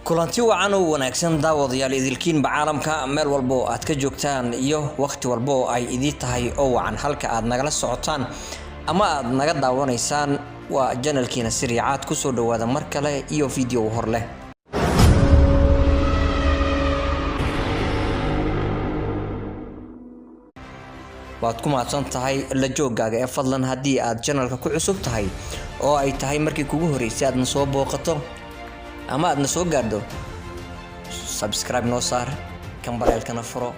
kulanti wacan oo wanaagsan daawadayaal idilkiin caalamka meel walbo aad ka joogtaan iyo waqti walbo ay idii tahay oo wacan halka aad nagala socotaan ama aad naga daawanaysaan waa channelkiina Siriicaad ku soo dhawaada mar kale iyo video hor leh waad ku maadsan tahay la joogaaga ee fadlan hadii aad channelka ku cusub tahay oo ay tahay markii kugu horeysay aad soo booqato ama aadna soo gaadho subscribe noo saar kambalelkana furo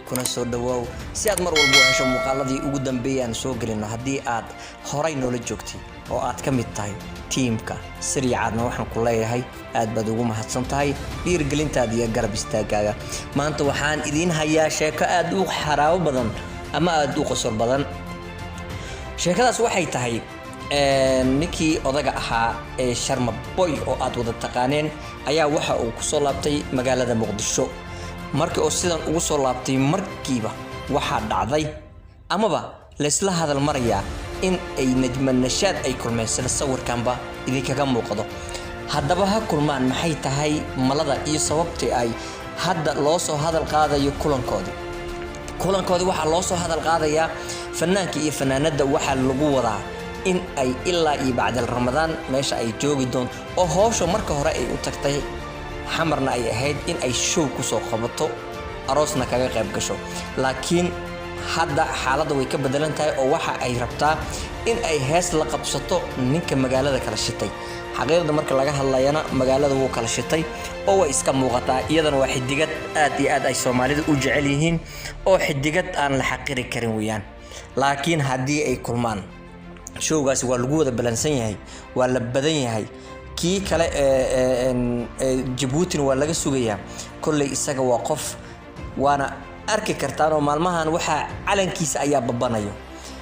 kuna soo dhawaaw si aad mar walba u hesho muuqaaladii ugu dambeeyaan soo galino hadii aad horay noola joogtay oo aad ka mid tahay teamka Siriicaadna waxaan ku leeyahay aad baad ugu mahadsan tahay dhiirigelintaada iyo garab istaagaaga maanta waxaan idin hayaa sheeko aad u xaraawo badan ama aad u qosol badan sheekadaas waxay tahay ninkii odaga ahaa ee Sharma Boy oo aad wada taqaaneen ayaa waxa uu ku soo laabtay magaalada Muqdisho markii uu sidan ugu soo laabtay markiiba waxa dhacday amaba la isla hadal maraya in ay Najma Nashaad ay kulmaysan sawirkanba idinkaga muuqdo haddaba ha kulmaan maxay tahay malada iyo sababtii ay hadda loo soo hadal qaadayo kulankoodi waxa loo soo hadal qaadaya fanaanka iyo fanaanada waxa lagu wadaa in ay ilaa iyo bacda Ramadaan meesha ay joogi doon oo hawsha marka hore ay u tagtay xamarna ay ahayd in ay show ku soo qabato aroosna kaga qayb gasho laakiin hadda xaaladda way ka bedelan tahay oo waxa ay rabtaa in ay hees la qabsato ninka magaalada kala shitay xaqiiqda marka laga hadlayana magaalada wuu kala shitay oo way iska muuqataa iyadana waa xidigad aad iyo aad ay Soomaalidu u jecel yihiin oo xidigad aan la xaqiri karin weeyaan laakiin hadii ay kulmaan showgaasi waa lagu wada balansan yahay waa la badan yahay kii kale Djibouti waa laga sugayaa kulli isaga waa qof waana arki kartaan oo maalmahan waxa calankiisa ayaa babanayo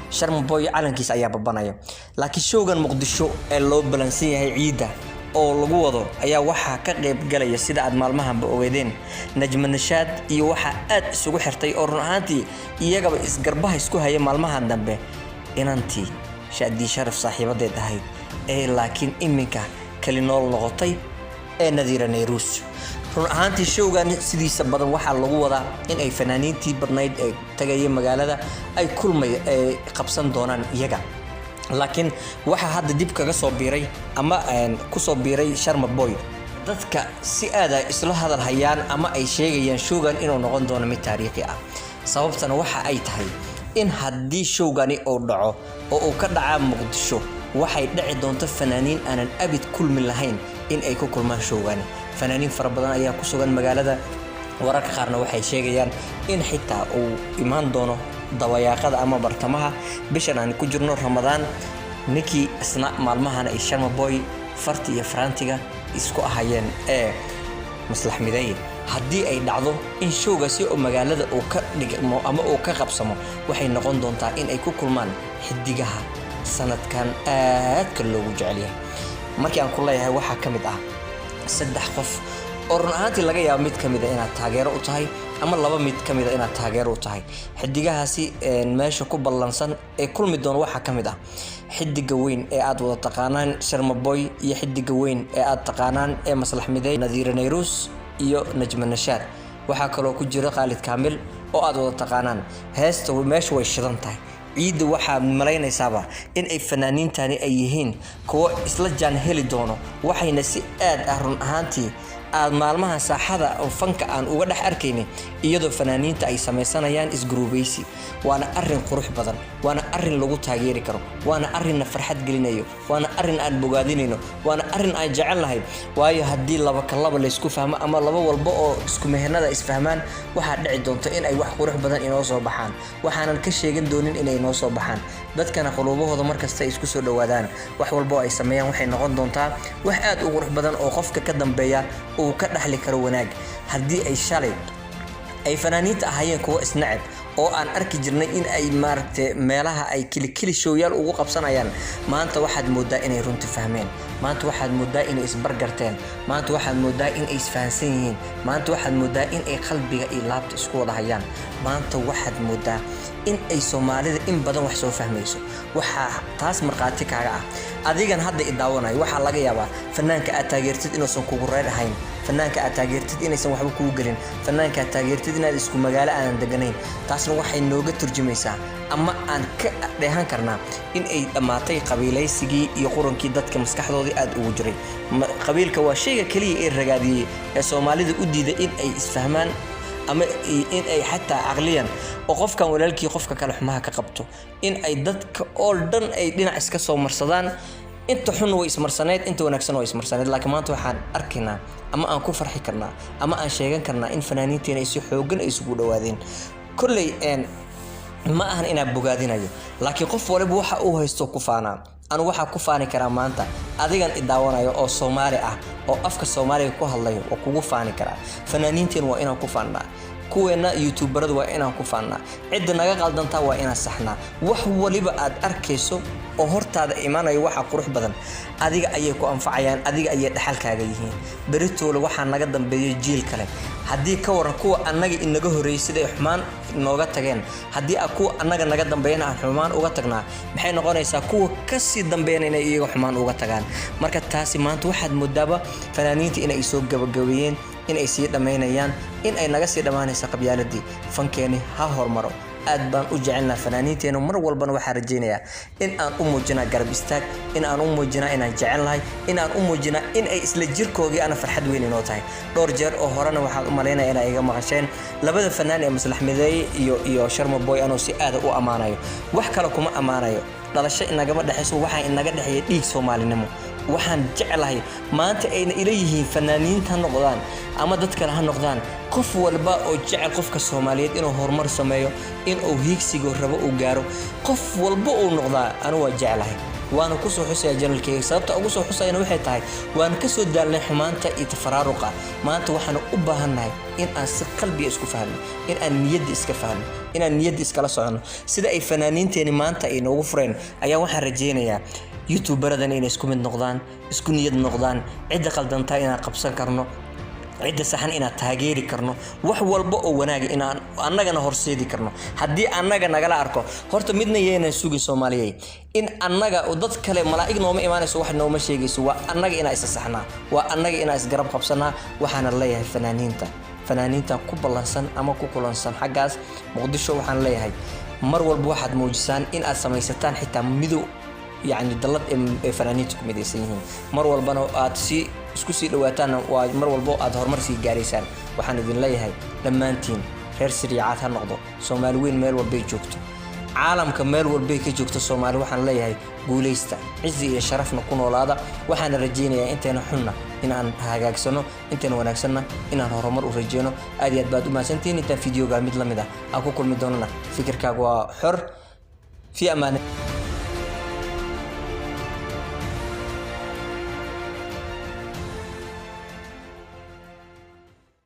Sharma Boy calankiisa ayaa babanayo laakiin showgan Muqdisho ee loo balansan yahay ciida oo lagu wado ayaa waxa ka qayb galaya sida aad maalmahan ba ogeedeen Najma Nashaad iyo waxa aad isugu xirtay oo run ahaantii iyagaba isgarbaha isku haya maalmahan dambe inantii shaadi sharaf saaxiibadeed ahayd laakiin iminka kali nool noqotay Nadiira Nayruus run ahaantii showgan sidiisa badan waxa lagu wadaa in ay fanaaniintii badnayd ee tagay magaalada ay kulmay qabsan doonaan iyaga laakiin waxa hadda dib kaga soo biiray ama ku soo biiray Sharma Boy dadka si aad ah isla hadal hayaan ama ay sheegayaan showgan inuu noqon doono mid taariikhi ah sababtana waxa ay tahay in hadii showgani uu dhaco oo uu ka dhaca Muqdisho waxay dhici doonto fanaaniin aanan abid kulmi lahayn in ay ku kulmaan showgani fanaaniin fara badan ayaa ku sugan magaalada wararka qaarna waxay sheegayaan in xitaa uu imaan doono dawayaaqada ama bartamaha bishan aan ku jirno Ramadaan ninkii isna maalmahan ay Sharma Boy farti iyo farantiga isku ahayeen maslax miday hadii ay dhacdo in showgaasi oo magaalada uu ka dhigmo ama uu ka qabsamo waxay noqon doontaa in ay ku kulmaan xidigaha sanadkan aad ka loogu jecel yahay markii aan ku leeyahay waxa kamid ah saddex qof oo run ahaantii laga yaabo mid kamid ah inaad taageero u tahay ama laba mid kamid ah inaad taageero u tahay xidigahaasi meesha ku ballansan ee kulmi doon waxa kamid ah xidiga weyn ee aad wada taqaanaan Sharma Boy iyo xidiga weyn ee aad taqaanaan maslax miday Nadiira Nayruus iyo Najma Nashaad waxa kale oo ku jira Khalid Kaamil oo aad wada taqaanaan heesta meesha way shidan tahay ciid waxa malaynaysaaba in ay fanaaniintani ay yihiin kuwa isla jaan heli doono waxayna si aad ah run ahaantii aad maalmaha saaxada oo fanka aan uga dhax arkaynin iyadoo fanaaniinta ay sameysanayaan isgruubeysi waana arin qurux badan waana arin lagu taageeri karo waana arin farxad gelinayo waana arin aan bogaadinayno waana arin aan jecelahay waayo hadii laba kalaba la isku fahmo ama laba walba oo isku mehnada isfahmaan waxa dhici doonto in ay wax qurux badan inoo soo baxaan waxaanan ka sheegan doonin inay inoo soo baxaan dadkana qulubahooda markasta isku soo dhawaadaan wax walba ay sameeyaan waxay noqon doontaa wax aad u qurux badan oo qofka ka dambeeya oo ka dhaxli karo wanaag hadii ay shalay ay fanaaniinta ahayeen kuwa isnacab oo aan arki jirnay in ay maartay meelaha ay kili showyaal ugu qabsanayaan maanta waxaad moodaa inay runti fahmeen maanta waxaad moodaa inay isbargarteen maanta waxaad moodaa in ay isfahansan yihiin maanta waxaad moodaa in ay qalbiga iyo laabta isku wada hayaan maanta waxaad moodaa in ay Soomaalida in badan wax soo fahmayso waxa taas marqaati kaaga ah adigan hadda idaawanayo waxa laga yaabaa fanaanka aad taageertid inuusan kugu reer ahayn fanaanka aad taageertid inaysan waxba kugu galin fanaanka aad taageertid inaad isku magaalo aan deganayn taasna waxay nooga turjumaysaa ama aan ka dheehan karnaa in ay dhamaatay qabiilaysigii iyo qurankii dadka maskaxdoodii aad ugu jiray qabiilka waa shayga kaliya ee ragaadiyay ee Soomaalida u diiday in ay isfahmaan ama in ay xataa aqliyan oo qofkan walaalkii qofka kale xumaha ka qabto in ay dadka oo dhan ay dhinac iska soo marsadaan inta xun way ismarsaneed inta wanaagsan way ismarsaneed laakiin maanta waxaan arkaynaa ama aan ku farxi karnaa ama aan sheegan karnaa in fanaaniinteena ay si xoogan ay isugu dhawaadeen kullay ma ahan inaan bogaadinayo laakiin qof waliba waxa uu haysto ku faanaa anu waxa ku faani karaa maanta adigan idaawanayo oo Soomaali ah oo afka Soomaaliga ku hadlayo oo kugu faani karaa fanaaniinteen waa inaan ku faanaa kuweena youtuberadu waa inaan ku faanaa cid naga qaldanta waa inaan saxnaa wax waliba aad arkayso oo hortaada imaanayo waxa qurux badan adiga ayay ku anfacayaan adiga ayay dhaxalkaaga yihiin beritoole waxa naga dambeeyo jiil kale haddii ka waran kuwa annaga inaga horeeyay xumaan nooga tageen haddii kuwa annaga naga dambeeyana xumaan uga tagnaa maxay noqonaysaa kuwa ka sii dambeeyana inay iyaga xumaan uga tagaan marka taasi maanta waxaad moodaaba fanaaniinta inay soo gabagabeeyeen in ay sii dhameynayaan in ay naga sii dhamaanaysa qabyaaladii fankeeni ha hormaro aad baan u jecelnaa fanaaniinteena mar walbana waxa rajaynayaa in aan u muujina garab istaag in aan u muujina inaan jecelnahay in aan u muujina in ay isla jirkoogii ana farxad weyn inoo tahay dhowr jeer oo horena waxaan u maleynayaa inay iga maqasheen labada fanaan ee Maslax Mideeye iyo Sharma Boy anoo si aad u amaanayo wax kale kuma amaanayo dhalasho inagama dhaxayso waxa inaga dhaxay dhiig Soomaalinimo waxaan jecelahay maanta ayna ilayhiin fanaaniinta noqdaan ama dad kale ha noqdaan qof walba oo jecel qofka Soomaaliyeed inuu horumar sameeyo in uu hiigsiga rabo uu gaaro qof walba uu noqdaa anu waa jecelahay waana ku soo xusay janalkayga sababta ugu soo xusayna waxay tahay waan ka soo daalnay xumaanta iyo tafaraaruqa maanta waxaan u baahanahay in aan si qalbi isku fahmo in aan niyad iska fahmo in aan niyad iskala socono sida ay fanaaniinteeni maanta ay noogu fureen ayaa waxaan rajaynayaa youtuberada inay isku mid noqdaan isku niyad noqdaan cid qaldanta inaan qabsan karno cid saxan inaan taageeri karno wax walba oo wanaag inaan annagana horseedi karno haddii annaga nagala arko horta midna yeena sugi Soomaaliyeed in annaga oo dad kale malaa'ig nooma imaanayso wax nooma sheegayso waa annaga inaan is saxnaa waa annaga inaan is garab qabsanaa waxaan leeyahay fanaaniinta ku ballansan ama ku kulansan xagaas Muqdisho waxaan leeyahay mar walba waxaad muujisaan in aad samaysataan xitaa midow يعني دلت فنانيتكم مديسينهم مر والبنا أتسي اسكسي لواتنا ومر والبو أظهر مرسي جاريسان وحنا ذي ليهاي لما أنتين غير سريعات هالنقطة سومالوين مال والبي جوكتو عالم كمال والبي كجوكتو سومال وحنا ليهاي قوليستا عزي شرفنا كون ولادا وحنا رجينا أنت نحنا إن أن هاجاكسنو أنت وناكسنا إن أن هرمر ورجينا أديت بعد ما سنتين أنت فيديو جامد لمدا أكو كل مدوننا فكر كاغوا حر في أمان